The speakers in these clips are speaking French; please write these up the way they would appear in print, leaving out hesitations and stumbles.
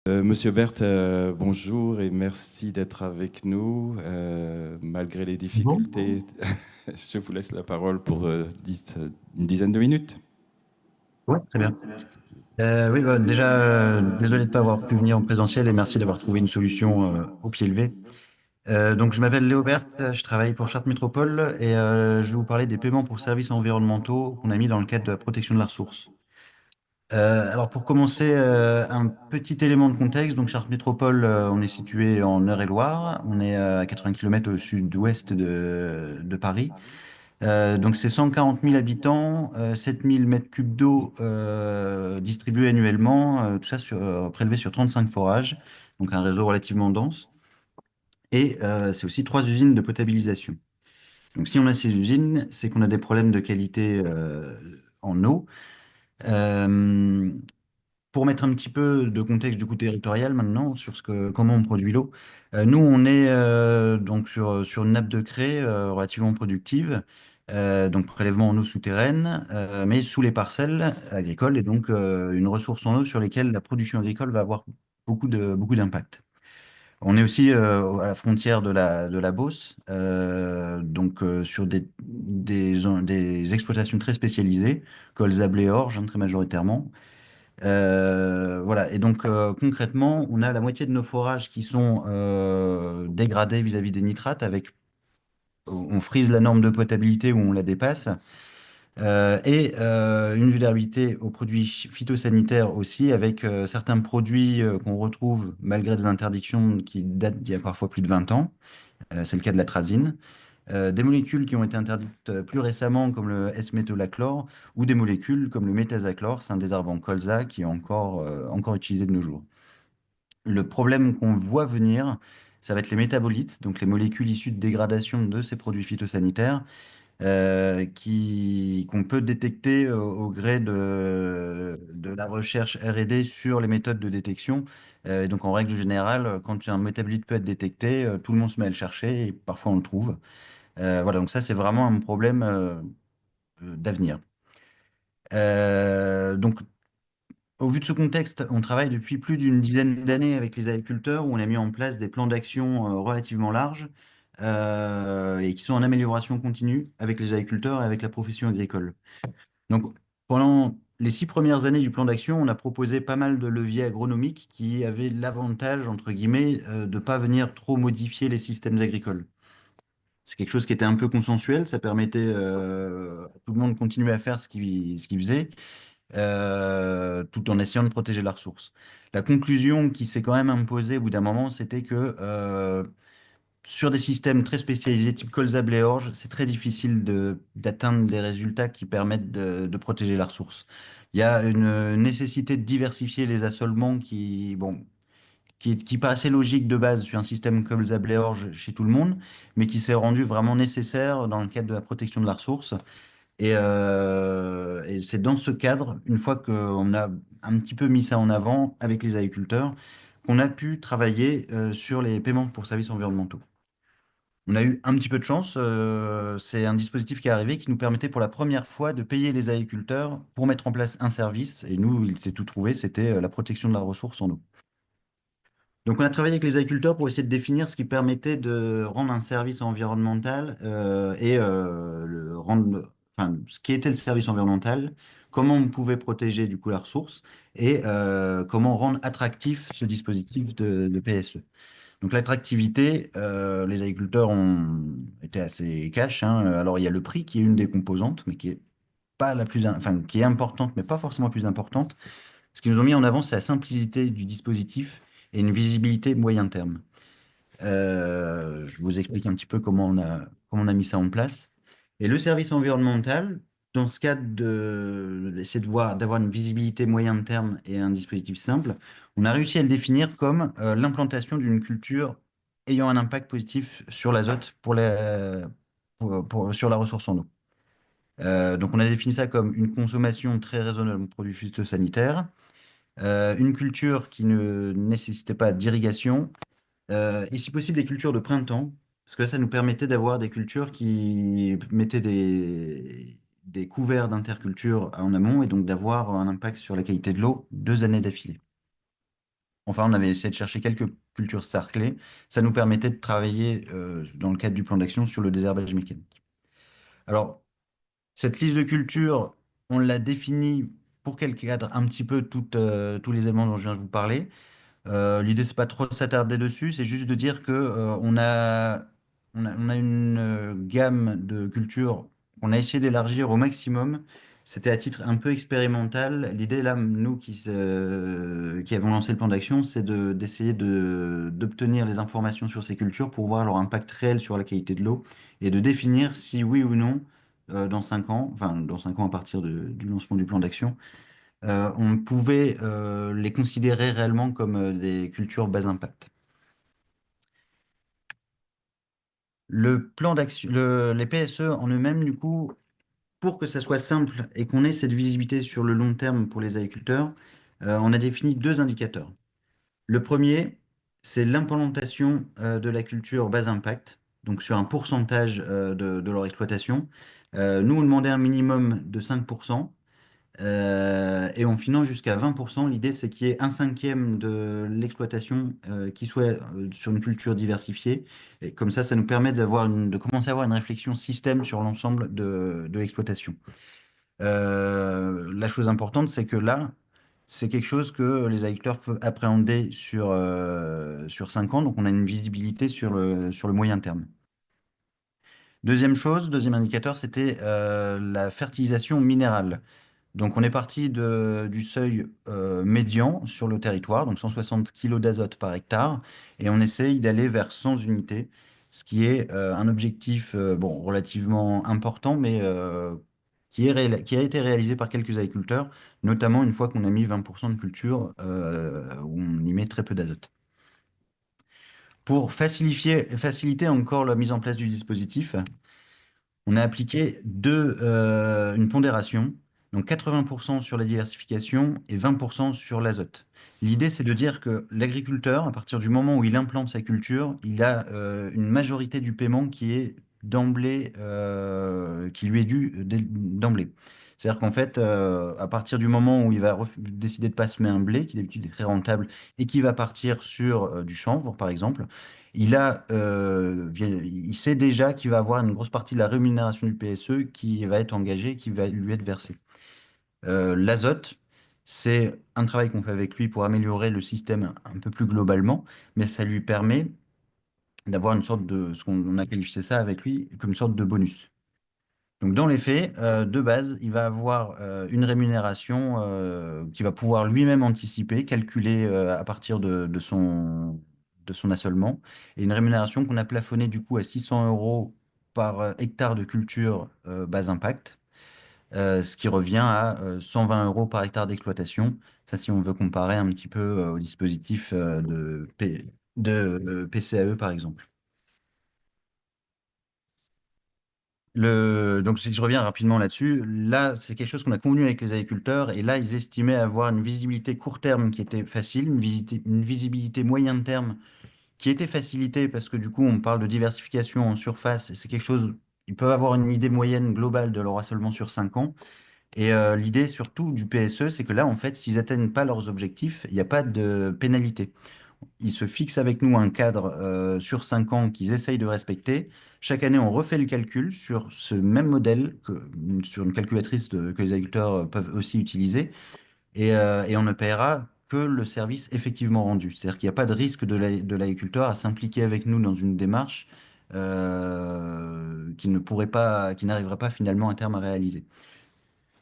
Monsieur Berthe, bonjour et merci d'être avec nous. Malgré les Bon, difficultés, je vous laisse la parole pour une dizaine de minutes. ouais, très bien. Oui, bah, déjà, désolé de ne pas avoir pu venir en présentiel et merci d'avoir trouvé une solution au pied levé. Donc, je m'appelle Léo Berthe, je travaille pour Chartres Métropole et je vais vous parler des paiements pour services environnementaux qu'on a mis dans le cadre de la protection de la ressource. Alors, pour commencer, un petit élément de contexte. Donc, Chartres Métropole, on est situé en Eure-et-Loire, on est à 80 km au sud-ouest de Paris. Donc c'est 140 000 habitants, 7 000 mètres cubes d'eau distribués annuellement, tout ça prélevé sur 35 forages, donc un réseau relativement dense. Et c'est aussi trois usines de potabilisation. Donc si on a ces usines, c'est qu'on a des problèmes de qualité en eau. Euh, pour mettre un petit peu de contexte du coup territorial maintenant sur comment on produit l'eau, nous on est donc sur une nappe de craie relativement productive, donc prélèvement en eau souterraine, mais sous les parcelles agricoles et donc une ressource en eau sur lesquelles la production agricole va avoir beaucoup d'impact. On est aussi à la frontière de la Beauce, donc sur des exploitations très spécialisées, colza, blé, orge, hein, très majoritairement. Voilà, et donc concrètement, on a la moitié de nos forages qui sont dégradés vis-à-vis des nitrates, on frise la norme de potabilité où on la dépasse, et une vulnérabilité aux produits phytosanitaires aussi, avec certains produits qu'on retrouve malgré des interdictions qui datent d'il y a parfois plus de 20 ans. C'est le cas de l'atrazine. Des molécules qui ont été interdites plus récemment, comme le S-métolachlore, ou des molécules comme le méthazachlore, c'est un désherbant colza qui est encore utilisé de nos jours. Le problème qu'on voit venir, ça va être les métabolites, donc les molécules issues de dégradation de ces produits phytosanitaires, qu'on peut détecter au gré de la recherche R&D sur les méthodes de détection. Et donc en règle générale, quand un métabolite peut être détecté, tout le monde se met à le chercher et parfois on le trouve. Voilà, donc ça, c'est vraiment un problème d'avenir. Donc, au vu de ce contexte, on travaille depuis plus d'une dizaine d'années avec les agriculteurs où on a mis en place des plans d'action relativement larges et qui sont en amélioration continue avec les agriculteurs et avec la profession agricole. Donc, pendant les 6 premières années du plan d'action, on a proposé pas mal de leviers agronomiques qui avaient l'avantage, entre guillemets, de ne pas venir trop modifier les systèmes agricoles. C'est quelque chose qui était un peu consensuel, ça permettait à tout le monde de continuer à faire ce qu'il faisait, tout en essayant de protéger la ressource. La conclusion qui s'est quand même imposée au bout d'un moment, c'était que sur des systèmes très spécialisés, type colza blé orge, c'est très difficile d'atteindre des résultats qui permettent de protéger la ressource. Il y a une nécessité de diversifier les assolements bon, qui paraissait logique de base sur un système comme le Zabléorge chez tout le monde, mais qui s'est rendu vraiment nécessaire dans le cadre de la protection de la ressource. Et c'est dans ce cadre, une fois qu'on a un petit peu mis ça en avant avec les agriculteurs, qu'on a pu travailler sur les paiements pour services environnementaux. On a eu un petit peu de chance. C'est un dispositif qui est arrivé qui nous permettait pour la première fois de payer les agriculteurs pour mettre en place un service. Et nous, il s'est tout trouvé, c'était la protection de la ressource en eau. Donc, on a travaillé avec les agriculteurs pour essayer de définir ce qui permettait de rendre un service environnemental et enfin, ce qui était le service environnemental, comment on pouvait protéger du coup la ressource et comment rendre attractif ce dispositif de PSE. Donc, l'attractivité, les agriculteurs ont été assez cash, hein. Alors, il y a le prix qui est une des composantes, mais qui est pas la plus, enfin, qui est importante, mais pas forcément plus importante. Ce qu'ils nous ont mis en avant, c'est la simplicité du dispositif et une visibilité moyen terme. Je vous explique un petit peu comment on a mis ça en place. Et le service environnemental, dans ce cadre d'essayer d'avoir une visibilité moyen terme et un dispositif simple, on a réussi à le définir comme l'implantation d'une culture ayant un impact positif sur l'azote sur la ressource en eau. Donc on a défini ça comme une consommation très raisonnable de produits phytosanitaires, une culture qui ne nécessitait pas d'irrigation, et si possible des cultures de printemps, parce que ça nous permettait d'avoir des cultures qui mettaient des couverts d'interculture en amont et donc d'avoir un impact sur la qualité de l'eau 2 années d'affilée. Enfin, on avait essayé de chercher quelques cultures cerclées. Ça nous permettait de travailler dans le cadre du plan d'action sur le désherbage mécanique. Alors, cette liste de cultures, on l'a définie pour qu'elle cadre un petit peu tous les éléments dont je viens de vous parler. L'idée, c'est pas trop de s'attarder dessus, c'est juste de dire que on a une gamme de cultures qu'on a essayé d'élargir au maximum. C'était à titre un peu expérimental. L'idée, là, nous qui avons lancé le plan d'action, c'est d'essayer d'obtenir les informations sur ces cultures pour voir leur impact réel sur la qualité de l'eau et de définir si oui ou non, dans 5 ans, enfin dans 5 ans à partir du lancement du plan d'action, on pouvait les considérer réellement comme des cultures bas impact. Le plan d'action, les PSE en eux-mêmes, du coup, pour que ça soit simple et qu'on ait cette visibilité sur le long terme pour les agriculteurs, on a défini deux indicateurs. Le premier, c'est l'implantation de la culture bas impact, donc sur un pourcentage de leur exploitation. Nous, on demandait un minimum de 5%. Et on finance jusqu'à 20%. L'idée, c'est qu'il y ait un cinquième de l'exploitation qui soit sur une culture diversifiée. Et comme ça nous permet de commencer à avoir une réflexion système sur l'ensemble de l'exploitation. La chose importante, c'est que là, c'est quelque chose que les agriculteurs peuvent appréhender sur 5 ans. Donc, on a une visibilité sur le moyen terme. Deuxième chose, deuxième indicateur, c'était la fertilisation minérale. Donc, on est parti du seuil médian sur le territoire, donc 160 kg d'azote par hectare, et on essaye d'aller vers 100 unités, ce qui est un objectif bon, relativement important, mais qui a été réalisé par quelques agriculteurs, notamment une fois qu'on a mis 20% de culture où on y met très peu d'azote. Pour faciliter encore la mise en place du dispositif, on a appliqué une pondération, donc 80% sur la diversification et 20% sur l'azote. L'idée, c'est de dire que l'agriculteur, à partir du moment où il implante sa culture, il a une majorité du paiement qui est d'emblée, qui lui est dû d'emblée. C'est-à-dire qu'en fait, à partir du moment où il va décider de pas semer un blé, qui d'habitude est très rentable, et qui va partir sur du chanvre, par exemple, il sait déjà qu'il va avoir une grosse partie de la rémunération du PSE qui va être engagée, qui va lui être versée. L'azote, c'est un travail qu'on fait avec lui pour améliorer le système un peu plus globalement, mais ça lui permet d'avoir une sorte ce qu'on a qualifié ça avec lui comme une sorte de bonus. Donc dans les faits, de base, il va avoir une rémunération qu'il va pouvoir lui-même anticiper, calculer à partir de son assolement, et une rémunération qu'on a plafonnée du coup à 600 euros par hectare de culture bas impact, ce qui revient à 120 euros par hectare d'exploitation. Ça, si on veut comparer un petit peu au dispositif de PCAE par exemple. Donc, si je reviens rapidement là-dessus, là, c'est quelque chose qu'on a convenu avec les agriculteurs, et là, ils estimaient avoir une visibilité court terme qui était facile, une visibilité moyen terme qui était facilitée parce que du coup, on parle de diversification en surface, et c'est quelque chose, ils peuvent avoir une idée moyenne globale de leur assolement sur 5 ans. Et l'idée surtout du PSE, c'est que là, en fait, s'ils atteignent pas leurs objectifs, il n'y a pas de pénalité. Ils se fixent avec nous un cadre sur 5 ans qu'ils essayent de respecter. Chaque année, on refait le calcul sur ce même modèle, sur une calculatrice que les agriculteurs peuvent aussi utiliser, et on ne paiera que le service effectivement rendu. C'est-à-dire qu'il n'y a pas de risque de l'agriculteur à s'impliquer avec nous dans une démarche qui ne pourrait pas, qui n'arriverait pas finalement à terme à réaliser.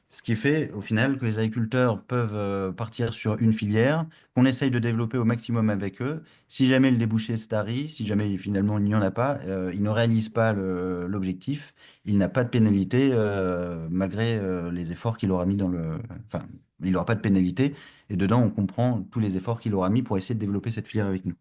Ce qui fait au final que les agriculteurs peuvent partir sur une filière qu'on essaye de développer au maximum avec eux. Si jamais le débouché se tarit, si jamais finalement il n'y en a pas, ils ne réalisent pas l'objectif, il n'a pas de pénalité malgré les efforts qu'il aura mis dans le... Enfin, il n'aura pas de pénalité, et dedans on comprend tous les efforts qu'il aura mis pour essayer de développer cette filière avec nous.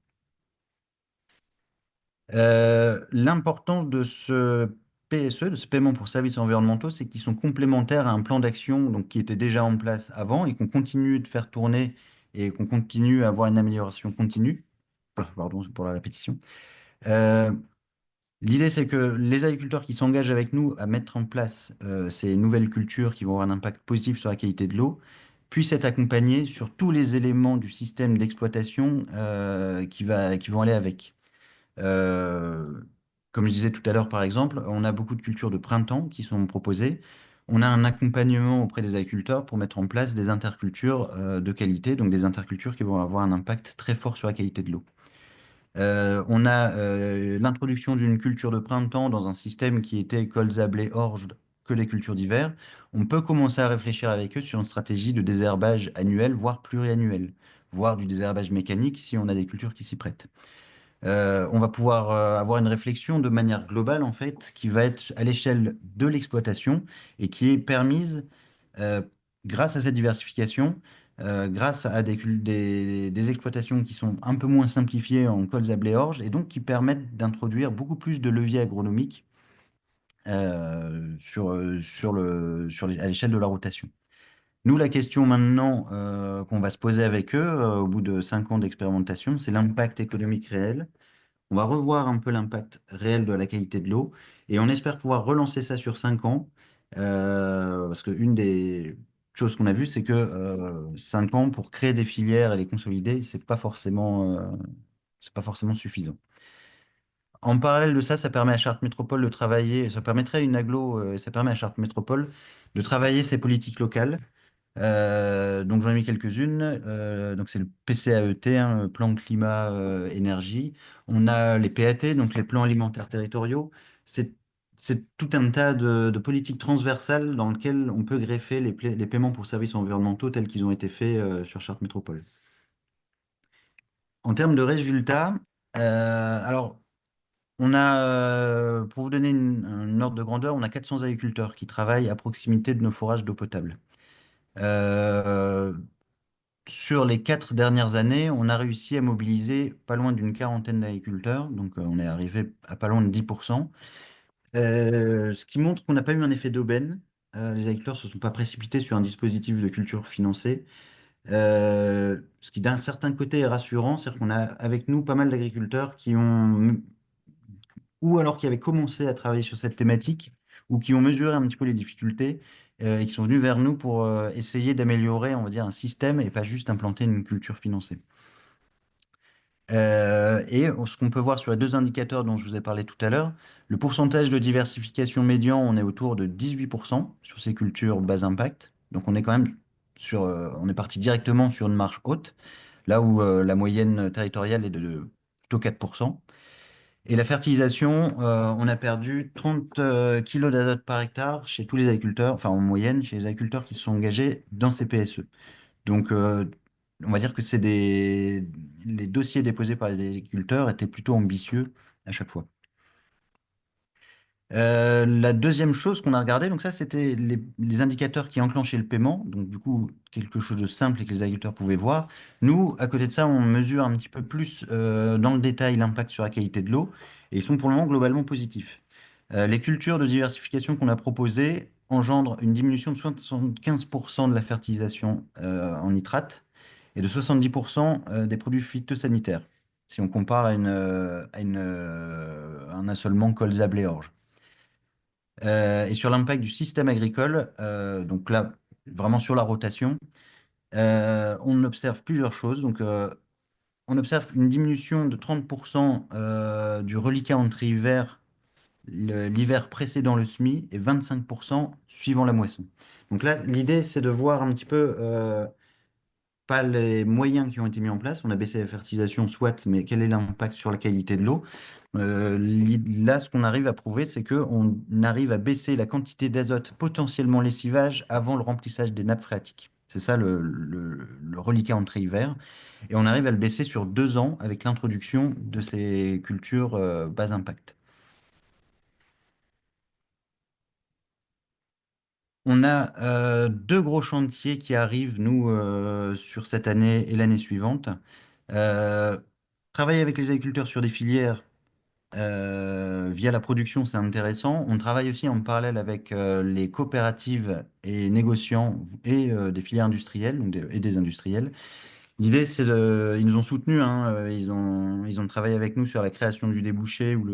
L'importance de ce PSE, de ce paiement pour services environnementaux, c'est qu'ils sont complémentaires à un plan d'action donc, qui était déjà en place avant et qu'on continue de faire tourner et qu'on continue à avoir une amélioration continue. Pardon pour la répétition. Euh, L'idée, c'est que les agriculteurs qui s'engagent avec nous à mettre en place ces nouvelles cultures qui vont avoir un impact positif sur la qualité de l'eau puisse être accompagné sur tous les éléments du système d'exploitation qui vont aller avec. Euh, Comme je disais tout à l'heure, par exemple, on a beaucoup de cultures de printemps qui sont proposées. On a un accompagnement auprès des agriculteurs pour mettre en place des intercultures de qualité, donc des intercultures qui vont avoir un impact très fort sur la qualité de l'eau. On a l'introduction d'une culture de printemps dans un système qui était colza, blé, orge que les cultures d'hiver. On peut commencer à réfléchir avec eux sur une stratégie de désherbage annuel, voire pluriannuel, voire du désherbage mécanique si on a des cultures qui s'y prêtent. On va pouvoir avoir une réflexion de manière globale, en fait, qui va être à l'échelle de l'exploitation et qui est permise euh, grâce à cette diversification, grâce à des exploitations qui sont un peu moins simplifiées en colza blé orge et donc qui permettent d'introduire beaucoup plus de leviers agronomiques à l'échelle de la rotation. Nous, la question maintenant qu'on va se poser avec eux au bout de 5 ans d'expérimentation, c'est l'impact économique réel. On va revoir un peu l'impact réel de la qualité de l'eau et on espère pouvoir relancer ça sur 5 ans. Parce qu'une des choses qu'on a vues, c'est que 5 ans pour créer des filières et les consolider, c'est pas forcément suffisant. En parallèle de ça, ça permet à Chartres Métropole de travailler, ça permettrait à une agglo, ça permet à Chartres Métropole de travailler ses politiques locales. Donc j'en ai mis quelques-unes. Donc c'est le PCAET, hein, plan climat énergie. On a les PAT, donc les plans alimentaires territoriaux. C'est c'est tout un tas de politiques transversales dans lesquelles on peut greffer les paiements pour services environnementaux tels qu'ils ont été faits sur Chartres Métropole. En termes de résultats, alors on a, pour vous donner un ordre de grandeur, on a 400 agriculteurs qui travaillent à proximité de nos forages d'eau potable. Euh, Sur les 4 dernières années, on a réussi à mobiliser pas loin d'une quarantaine d'agriculteurs, donc on est arrivé à pas loin de 10%, ce qui montre qu'on n'a pas eu un effet d'aubaine. Les agriculteurs ne se sont pas précipités sur un dispositif de culture financé, ce qui d'un certain côté est rassurant, c'est-à-dire qu'on a avec nous pas mal d'agriculteurs qui ont, ou alors qui avaient commencé à travailler sur cette thématique, ou qui ont mesuré un petit peu les difficultés, et qui sont venus vers nous pour essayer d'améliorer, on va dire, un système et pas juste implanter une culture financée. Et ce qu'on peut voir sur les 2 indicateurs dont je vous ai parlé tout à l'heure, le pourcentage de diversification médian, on est autour de 18% sur ces cultures bas impact. Donc on est quand même on est parti directement sur une marge haute, là où la moyenne territoriale est de plutôt 4%. Et la fertilisation, on a perdu 30 kilos d'azote par hectare chez tous les agriculteurs, enfin en moyenne, chez les agriculteurs qui se sont engagés dans ces PSE. Donc, on va dire que les dossiers déposés par les agriculteurs étaient plutôt ambitieux à chaque fois. La deuxième chose qu'on a regardé, donc ça, c'était les indicateurs qui enclenchaient le paiement. Donc, du coup, quelque chose de simple et que les agriculteurs pouvaient voir. Nous, à côté de ça, on mesure un petit peu plus dans le détail l'impact sur la qualité de l'eau et ils sont pour le moment globalement positifs. Les cultures de diversification qu'on a proposées engendrent une diminution de 75% de la fertilisation en nitrate et de 70% des produits phytosanitaires, si on compare un assolement colza-blé-orge. Et sur l'impact du système agricole, donc là, vraiment sur la rotation, on observe plusieurs choses. Donc, on observe une diminution de 30% du reliquat entre hiver, l'hiver précédant le semis, et 25% suivant la moisson. Donc là, l'idée, c'est de voir un petit peu, pas les moyens qui ont été mis en place. On a baissé la fertilisation, soit, mais quel est l'impact sur la qualité de l'eau? Là, ce qu'on arrive à prouver, c'est qu'on arrive à baisser la quantité d'azote potentiellement lessivage avant le remplissage des nappes phréatiques. C'est ça le reliquat entrée-hiver. Et on arrive à le baisser sur 2 ans avec l'introduction de ces cultures bas impact. On a 2 gros chantiers qui arrivent, nous, sur cette année et l'année suivante. Euh, Travailler avec les agriculteurs sur des filières via la production, c'est intéressant. On travaille aussi en parallèle avec les coopératives et négociants et des filières industrielles et des industriels. L'idée, ils nous ont soutenus, hein, ils ont travaillé avec nous sur la création du débouché ou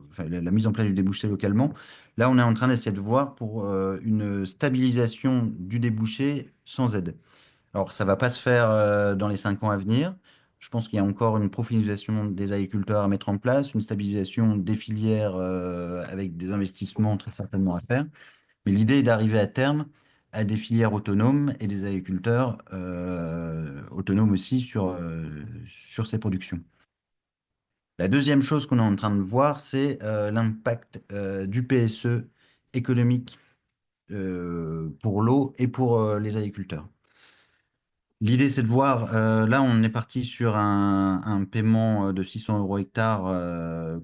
enfin, la mise en place du débouché localement. Là, on est en train d'essayer de voir pour une stabilisation du débouché sans aide. Alors, ça va pas se faire dans les 5 ans à venir. Je pense qu'il y a encore une profilisation des agriculteurs à mettre en place, une stabilisation des filières avec des investissements très certainement à faire. Mais l'idée est d'arriver à terme à des filières autonomes et des agriculteurs autonomes aussi sur ces productions. La deuxième chose qu'on est en train de voir, c'est l'impact du PSE économique pour l'eau et pour les agriculteurs. L'idée, c'est de voir, là, on est parti sur un paiement de 600 euros hectare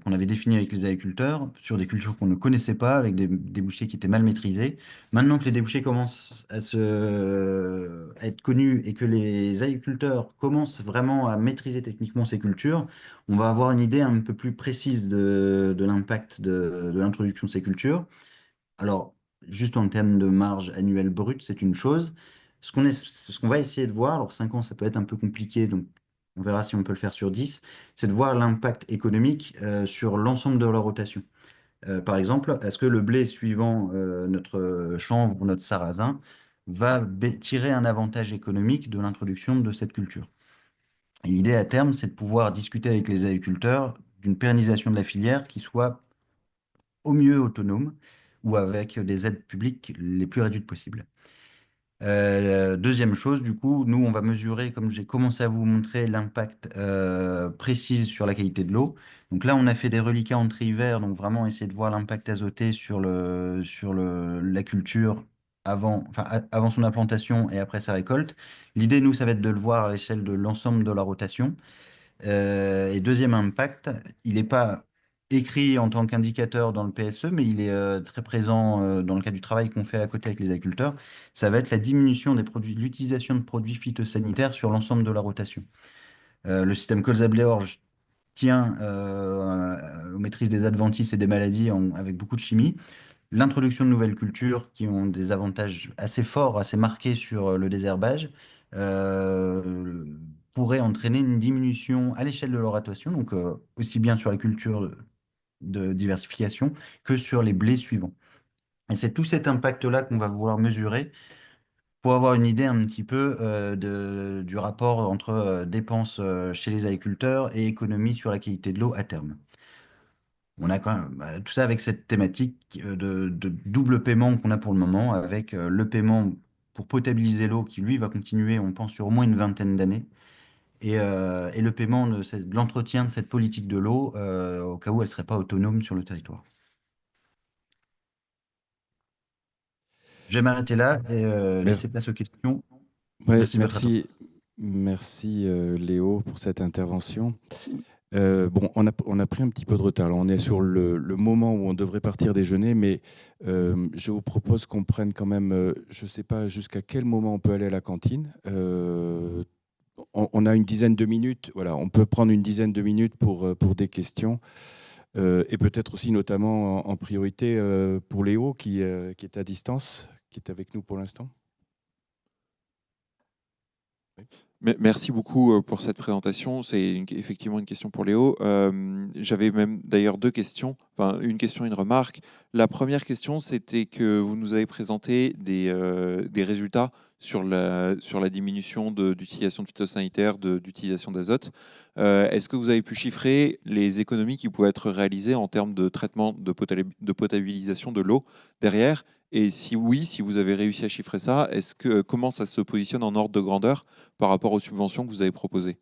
qu'on avait défini avec les agriculteurs, sur des cultures qu'on ne connaissait pas, avec des débouchés qui étaient mal maîtrisés. Maintenant que les débouchés commencent à être connus et que les agriculteurs commencent vraiment à maîtriser techniquement ces cultures, on va avoir une idée un peu plus précise de l'impact de l'introduction de ces cultures. Alors, juste en termes de marge annuelle brute, c'est une chose. Ce qu'on va essayer de voir, alors 5 ans, ça peut être un peu compliqué, donc on verra si on peut le faire sur 10, c'est de voir l'impact économique sur l'ensemble de la rotation. Par exemple, est-ce que le blé suivant notre chanvre ou notre sarrasin va tirer un avantage économique de l'introduction de cette culture? Et l'idée à terme, c'est de pouvoir discuter avec les agriculteurs d'une pérennisation de la filière qui soit au mieux autonome ou avec des aides publiques les plus réduites possibles. Deuxième chose, du coup, nous, on va mesurer, comme j'ai commencé à vous montrer, l'impact précis sur la qualité de l'eau. Donc là, on a fait des reliquats entre hivers, donc vraiment essayer de voir l'impact azoté la culture avant son implantation et après sa récolte. L'idée, nous, ça va être de le voir à l'échelle de l'ensemble de la rotation. Et deuxième impact, il n'est pas écrit en tant qu'indicateur dans le PSE, mais il est très présent dans le cadre du travail qu'on fait à côté avec les agriculteurs. Ça va être la diminution des produits, l'utilisation de produits phytosanitaires sur l'ensemble de la rotation. Le système Colza-Bleorge tient aux maîtrises des adventices et des maladies avec beaucoup de chimie. L'introduction de nouvelles cultures qui ont des avantages assez forts, assez marqués sur le désherbage, euh, pourrait entraîner une diminution à l'échelle de leur rotation, donc aussi bien sur la culture de diversification que sur les blés suivants. Et c'est tout cet impact-là qu'on va vouloir mesurer pour avoir une idée un petit peu du rapport entre dépenses chez les agriculteurs et économie sur la qualité de l'eau à terme. On a quand même tout ça avec cette thématique de double paiement qu'on a pour le moment, avec le paiement pour potabiliser l'eau qui, lui, va continuer, on pense, sur au moins une vingtaine d'années, et le paiement de l'entretien de cette politique de l'eau au cas où elle ne serait pas autonome sur le territoire. Je vais m'arrêter là et Mer- laisser place aux questions. ouais, Merci de votre attention. merci Léo pour cette intervention. Bon, on a pris un petit peu de retard. Alors, on est sur le moment où on devrait partir déjeuner, mais je vous propose qu'on prenne quand même, je ne sais pas jusqu'à quel moment on peut aller à la cantine. On a une dizaine de minutes. Voilà, on peut prendre une dizaine de minutes pour des questions. Et peut-être aussi notamment en priorité pour Léo qui est à distance, qui est avec nous pour l'instant. Oui. Merci beaucoup pour cette présentation. C'est effectivement une question pour Léo. J'avais même d'ailleurs deux questions, enfin une question et une remarque. La première question, c'était que vous nous avez présenté des résultats sur la diminution d'utilisation de phytosanitaires, d'utilisation d'azote. Est-ce que vous avez pu chiffrer les économies qui pouvaient être réalisées en termes de traitement de potabilisation de l'eau derrière? Et si oui, si vous avez réussi à chiffrer ça, comment ça se positionne en ordre de grandeur par rapport aux subventions que vous avez proposées?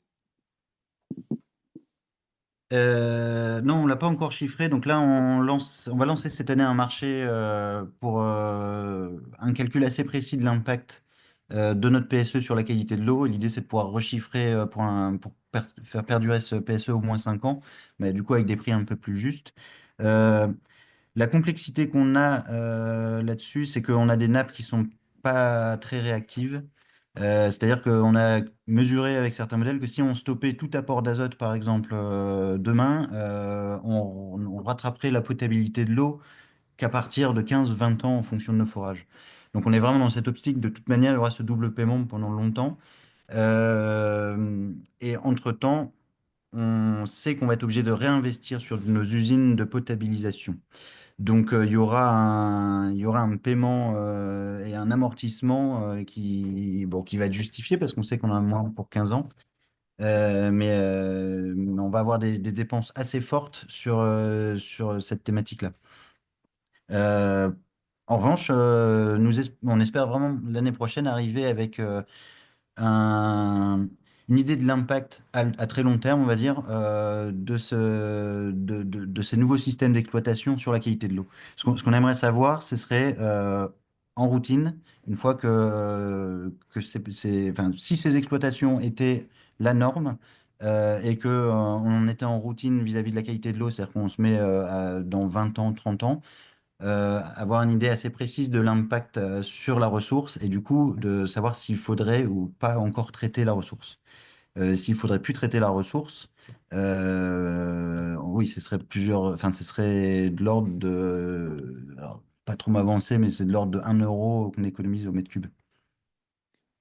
Non, on ne l'a pas encore chiffré. Donc là, on va lancer cette année un marché pour un calcul assez précis de l'impact de notre PSE sur la qualité de l'eau. Et l'idée, c'est de pouvoir rechiffrer faire perdurer ce PSE au moins 5 ans, mais du coup avec des prix un peu plus justes. Euh, la complexité qu'on a là-dessus, c'est qu'on a des nappes qui sont pas très réactives. C'est-à-dire qu'on a mesuré avec certains modèles que si on stoppait tout apport d'azote, par exemple, demain, on rattraperait la potabilité de l'eau qu'à partir de 15-20 ans en fonction de nos forages. Donc on est vraiment dans cette optique, de toute manière, il y aura ce double paiement pendant longtemps. Et entre-temps, on sait qu'on va être obligé de réinvestir sur nos usines de potabilisation. Donc, il y aura un paiement et un amortissement qui va être justifié parce qu'on sait qu'on a un moins pour 15 ans. Mais on va avoir des dépenses assez fortes sur cette thématique-là. Euh, En revanche, on espère vraiment l'année prochaine arriver avec un- une idée de l'impact à très long terme, on va dire, de ces nouveaux systèmes d'exploitation sur la qualité de l'eau. Ce qu'on aimerait savoir, ce serait en routine, une fois enfin, si ces exploitations étaient la norme et que on était en routine vis-à-vis de la qualité de l'eau, c'est-à-dire qu'on se met dans 20 ans, 30 ans, avoir une idée assez précise de l'impact sur la ressource et du coup de savoir s'il faudrait ou pas encore traiter la ressource. S'il faudrait plus traiter la ressource, oui, enfin, ce serait de l'ordre alors, pas trop m'avancer, mais c'est de l'ordre de 1 € qu'on économise au mètre cube.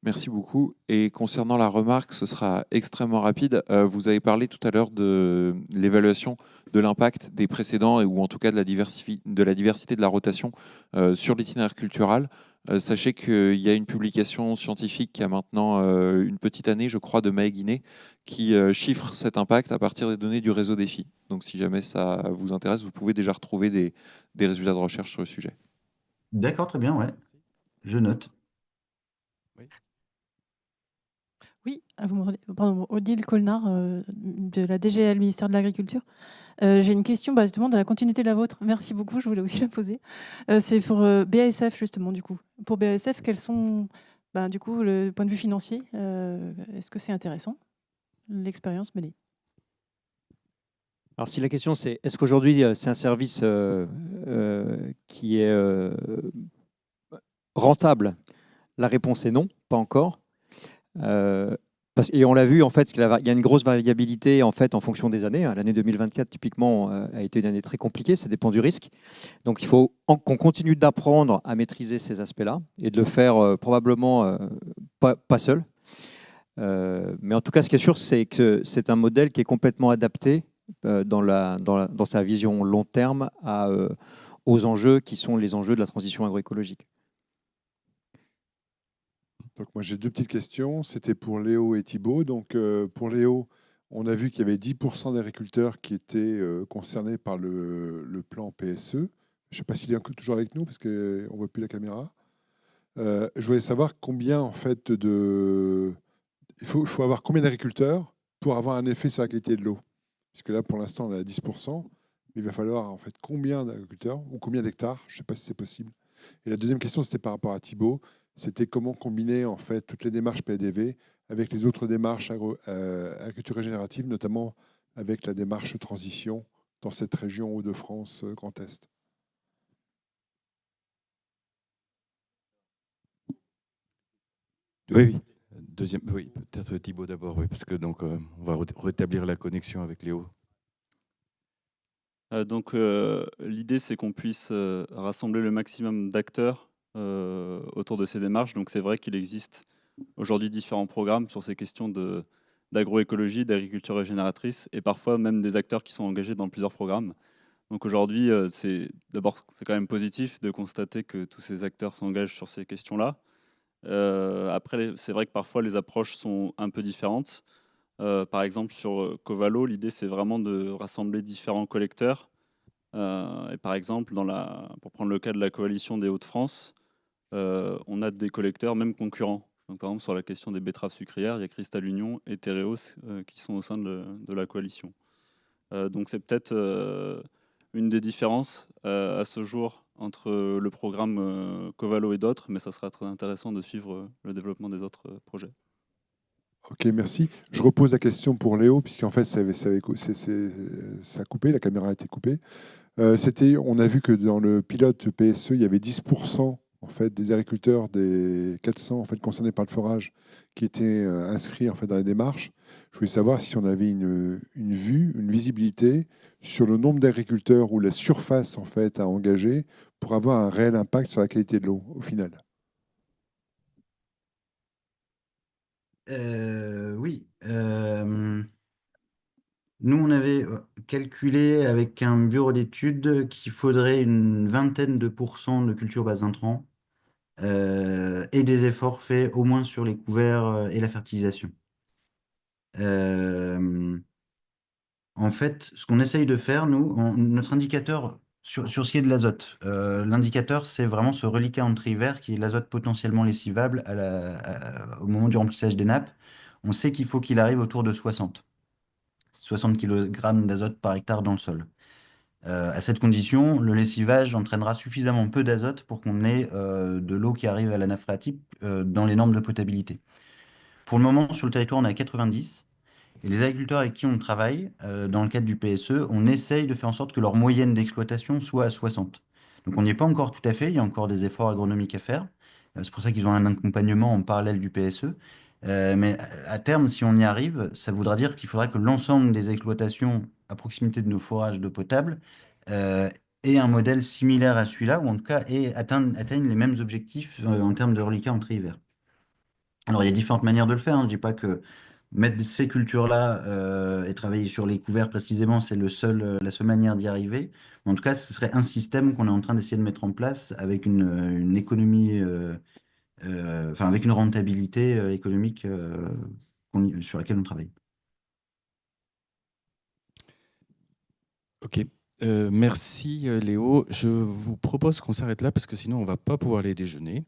Merci beaucoup. Et concernant la remarque, ce sera extrêmement rapide. Vous avez parlé tout à l'heure de l'évaluation de l'impact des précédents, ou en tout cas de la diversité de la rotation sur l'itinéraire culturel. Sachez qu'il y a une publication scientifique qui a maintenant une petite année, je crois, de Mae Guiné, qui chiffre cet impact à partir des données du réseau Défi. Donc si jamais ça vous intéresse, vous pouvez déjà retrouver des résultats de recherche sur le sujet. D'accord, très bien, ouais. Je note. Oui. Oui, vous m'entendez? Pardon, Odile Colnard, de la DGL, ministère de l'Agriculture. J'ai une question justement dans la continuité de la vôtre. Merci beaucoup, je voulais aussi la poser. C'est pour BASF justement, du coup. Pour BASF, quels sont, du coup, le point de vue financier, est-ce que c'est intéressant, l'expérience menée? Alors si la question c'est est-ce qu'aujourd'hui c'est un service qui est rentable? La réponse est non, pas encore. Et on l'a vu, en fait, il y a une grosse variabilité en fait en fonction des années. L'année 2024, typiquement, a été une année très compliquée, ça dépend du risque. Donc il faut qu'on continue d'apprendre à maîtriser ces aspects-là et de le faire probablement pas seul. Mais en tout cas, ce qui est sûr, c'est que c'est un modèle qui est complètement adapté dans sa vision long terme aux enjeux qui sont les enjeux de la transition agroécologique. Donc moi j'ai deux petites questions, c'était pour Léo et Thibaut. Donc pour Léo, on a vu qu'il y avait 10% d'agriculteurs qui étaient concernés par le plan PSE. Je ne sais pas s'il est toujours avec nous parce qu'on ne voit plus la caméra. Je voulais savoir combien en fait il faut avoir combien d'agriculteurs pour avoir un effet sur la qualité de l'eau. Puisque là pour l'instant on est à 10%, mais il va falloir en fait combien d'agriculteurs ou combien d'hectares, je ne sais pas si c'est possible. Et la deuxième question c'était par rapport à Thibaut. C'était comment combiner en fait toutes les démarches PDV avec les autres démarches agriculture régénérative, notamment avec la démarche transition dans cette région Hauts-de-France Grand Est. Oui. Deuxième, oui, peut-être Thibaut d'abord, oui, parce que donc on va rétablir la connexion avec Léo. L'idée, c'est qu'on puisse rassembler le maximum d'acteurs autour de ces démarches. Donc c'est vrai qu'il existe aujourd'hui différents programmes sur ces questions d'agroécologie, d'agriculture régénératrice, et parfois même des acteurs qui sont engagés dans plusieurs programmes. Donc aujourd'hui, c'est quand même positif de constater que tous ces acteurs s'engagent sur ces questions-là. Après, c'est vrai que parfois les approches sont un peu différentes. Par exemple, sur Covalo, l'idée, c'est vraiment de rassembler différents collecteurs. Et par exemple, pour prendre le cas de la coalition des Hauts-de-France, on a des collecteurs même concurrents. Donc, par exemple, sur la question des betteraves sucrières, il y a Cristal Union et Tereos qui sont au sein de la coalition. Donc c'est peut-être une des différences à ce jour entre le programme Covalo et d'autres, mais ça sera très intéressant de suivre le développement des autres projets. Ok, merci. Je repose la question pour Léo, puisqu'en fait, ça a coupé, la caméra a été coupée. On a vu que dans le pilote PSE, il y avait 10% en fait, des agriculteurs des 400 en fait, concernés par le forage qui étaient inscrits en fait, dans la démarche. Je voulais savoir si on avait une vue, une visibilité sur le nombre d'agriculteurs ou la surface en fait, à engager pour avoir un réel impact sur la qualité de l'eau au final. Oui. Nous, on avait calculé avec un bureau d'études qu'il faudrait une vingtaine de pourcents de culture base intrants et des efforts faits au moins sur les couverts et la fertilisation. Euh, En fait, ce qu'on essaye de faire, nous, notre indicateur, sur ce qui est de l'azote, l'indicateur, c'est vraiment ce reliquat en trivert qui est l'azote potentiellement lessivable au moment du remplissage des nappes. On sait qu'il faut qu'il arrive autour de 60 kg d'azote par hectare dans le sol. À cette condition, le lessivage entraînera suffisamment peu d'azote pour qu'on ait de l'eau qui arrive à la nappe phréatique dans les normes de potabilité. Pour le moment, sur le territoire, on est à 90. Et les agriculteurs avec qui on travaille, dans le cadre du PSE, on essaye de faire en sorte que leur moyenne d'exploitation soit à 60. Donc on n'y est pas encore tout à fait, il y a encore des efforts agronomiques à faire. C'est pour ça qu'ils ont un accompagnement en parallèle du PSE. Mais à terme, si on y arrive, ça voudra dire qu'il faudra que l'ensemble des exploitations à proximité de nos forages d'eau potable euh, aient un modèle similaire à celui-là, ou en tout cas atteignent les mêmes objectifs en termes de reliquat entrée-hiver. Alors, il y a différentes manières de le faire, hein. Je ne dis pas que mettre ces cultures-là et travailler sur les couverts précisément, c'est la seule manière d'y arriver. Mais en tout cas, ce serait un système qu'on est en train d'essayer de mettre en place avec une économie, enfin avec une rentabilité économique sur laquelle on travaille. Ok. Merci Léo. Je vous propose qu'on s'arrête là parce que sinon on ne va pas pouvoir aller déjeuner.